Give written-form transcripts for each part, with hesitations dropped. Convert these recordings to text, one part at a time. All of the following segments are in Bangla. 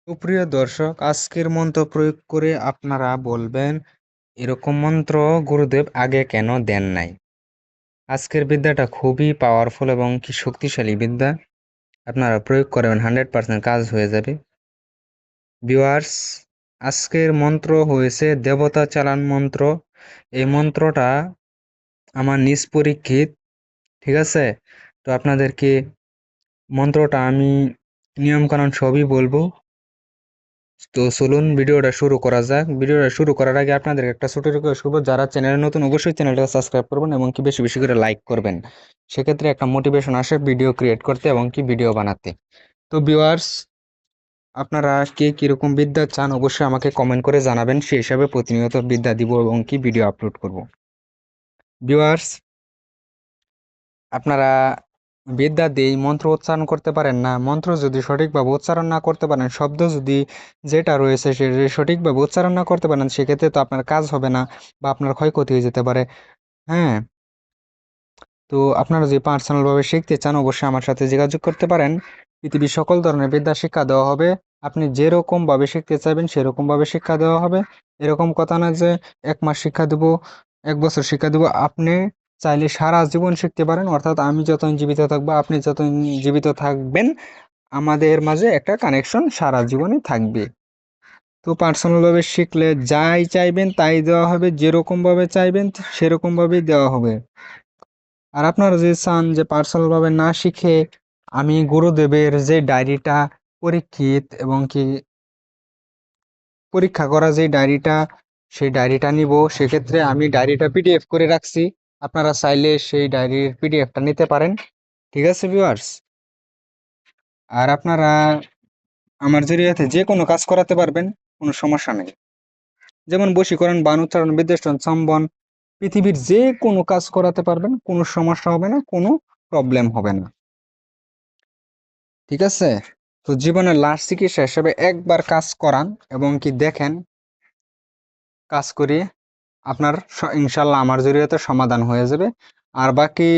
সুপ্রিয় দর্শক, আজকের মন্ত্র প্রয়োগ করে আপনারা বলবেন এরকম মন্ত্র গুরুদেব আগে কেন দেন নাই। আজকের বিদ্যাটা খুবই পাওয়ারফুল এবং কি শক্তিশালী বিদ্যা। আপনারা প্রয়োগ করবেন, 100% কাজ হয়ে যাবে। ভিউয়ার্স, আজকের মন্ত্র হয়েছে দেবতা চালান মন্ত্র। এই মন্ত্রটা আমার নিজ পরীক্ষিত, ঠিক আছে? তো আপনাদেরকে মন্ত্রটা আমি নিয়মকানুন সবই বলবো। তো চলুন ভিডিওটা শুরু করা যাক। ভিডিওটা শুরু করার আগে আপনাদের একটা ছোট রিকোয়েস্ট করবো, যারা চ্যানেলে নতুন অবশ্যই চ্যানেলটা সাবস্ক্রাইব করবেন এবং কি বেশি বেশি করে লাইক করবেন। সেক্ষেত্রে একটা মোটিভেশন আসে ভিডিও ক্রিয়েট করতে এবং কি ভিডিও বানাতে। তো ভিউয়ার্স, আপনারা কে কিরকম বিদ্যা চান অবশ্যই আমাকে কমেন্ট করে জানাবেন, সেই হিসাবে প্রতিনিয়ত বিদ্যা দিব এবং কি ভিডিও আপলোড করব। ভিউয়ার্স, আপনারা বিদ্যা দিয়েই মন্ত্র উচ্চারণ করতে পারেন না। মন্ত্র যদি সঠিকভাবে উচ্চারণ না করতে পারেন, শব্দ যদি যেটা রয়েছে সে সঠিকভাবে উচ্চারণ না করতে পারেন, সেক্ষেত্রে তো আপনার কাজ হবে না বা আপনার ক্ষয়ক্ষতি হয়ে যেতে পারে। হ্যাঁ, তো আপনারা যদি পার্সোনালভাবে শিখতে চান অবশ্যই আমার সাথে যোগাযোগ করতে পারেন। পৃথিবীর সকল ধরনের বিদ্যা শিক্ষা দেওয়া হবে। আপনি যেরকম ভাবে শিখতে চাইবেন সেরকম ভাবে শিক্ষা দেওয়া হবে। এরকম কথা না যে 1 মাস শিক্ষা দেব, 1 বছর শিক্ষা দেব। আপনি চাইলে সারা জীবন শিখতে পারেন, অর্থাৎ আমি যতদিন জীবিত থাকবো, আপনি যতদিন জীবিত থাকবেন, আমাদের মাঝে একটা কানেকশন সারা জীবনই থাকবে। তো পার্সোনাল ভাবে শিখলে যাই চাইবেন তাই দেওয়া হবে, যেরকম ভাবে চাইবেন সেরকম ভাবেই দেওয়া হবে। আর আপনারা যদি চান যে পার্সোনাল ভাবে না শিখে আমি গুরুদেবের যে ডায়েরিটা, পরীক্ষিত এবং কি পরীক্ষা করা যে ডায়েরিটা, সেই ডায়েরিটা নিব, সেক্ষেত্রে আমি ডায়েরিটা পিডিএফ করে রাখছি। আপনারা চাইলে সেই ডায়েরির পিডিএফটা নিতে পারেন। ঠিক আছে ভিউয়ার্স, আর আপনারা আমার জরিয়াতে যে কোনো কাজ করাতে পারবেন, কোনো সমস্যা নেই। যেমন বশীকরণ, বান উচ্চারণ, বিদ্বেষণ, সম্বন, পৃথিবীর যে কোনো কাজ করাতে পারবেন, কোনো সমস্যা হবে না, কোনো প্রবলেম হবে না। ঠিক আছে? তো জীবনের লাস্ট চিকিৎসা হিসেবে একবার কাজ করান এবং কি দেখেন কাজ করিয়ে আপনার ইনশাল্লাহ আমার জরিয়তে সমাধান হয়ে যাবে। আর বাকি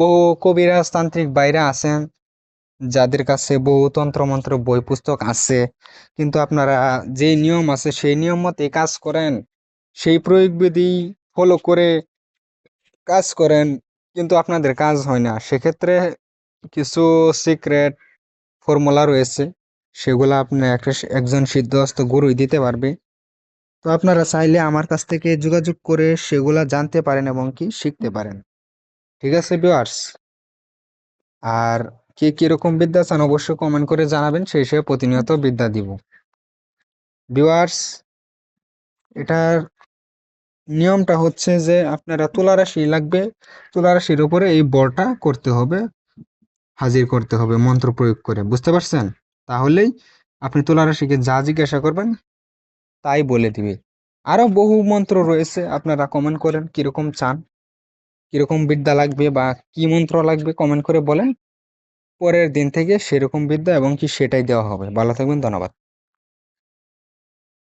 বহু কবিরাজ তান্ত্রিক বাইরে আছেন যাদের কাছে বহু তন্ত্রমন্ত্র বই পুস্তক আছে, কিন্তু আপনারা যে নিয়ম আছে সেই নিয়ম মতে কাজ করেন, সেই প্রয়োগ বিধি ফলো করে কাজ করেন, কিন্তু আপনাদের কাজ হয় না। সেক্ষেত্রে কিছু সিক্রেট ফর্মুলা রয়েছে, সেগুলো আপনি একজন সিদ্ধহস্ত গুরুই দিতে পারবে। তো আপনারা চাইলে আমার কাছ থেকে যোগাযোগ করে সেগুলা জানতে পারেন এবং কি শিখতে পারেন। ঠিক আছে ভিউয়ার্স, আর কে কিরকম বিদ্যা চান অবশ্যই কমেন্ট করে জানাবেন, সেই হিসেবে প্রতিনিয়ত বিদ্যা দিব। ভিউয়ার্স, এটার নিয়মটা হচ্ছে যে আপনারা তুলা রাশি লাগবে, তুলা রাশির উপরে এই বলটা করতে হবে, হাজির করতে হবে মন্ত্র প্রয়োগ করে, বুঝতে পারছেন? তাহলেই আপনি তুলা রাশিকে যা জিজ্ঞাসা করবেন তাই বলে দিবে। আরো বহু মন্ত্র রয়েছে, আপনারা কমেন্ট করেন কিরকম চান, কিরকম বিদ্যা লাগবে বা কি মন্ত্র লাগবে কমেন্ট করে বলেন। পরের দিন থেকে সেরকম বিদ্যা এবং কি সেটাই দেওয়া হবে। ভালো থাকবেন, ধন্যবাদ।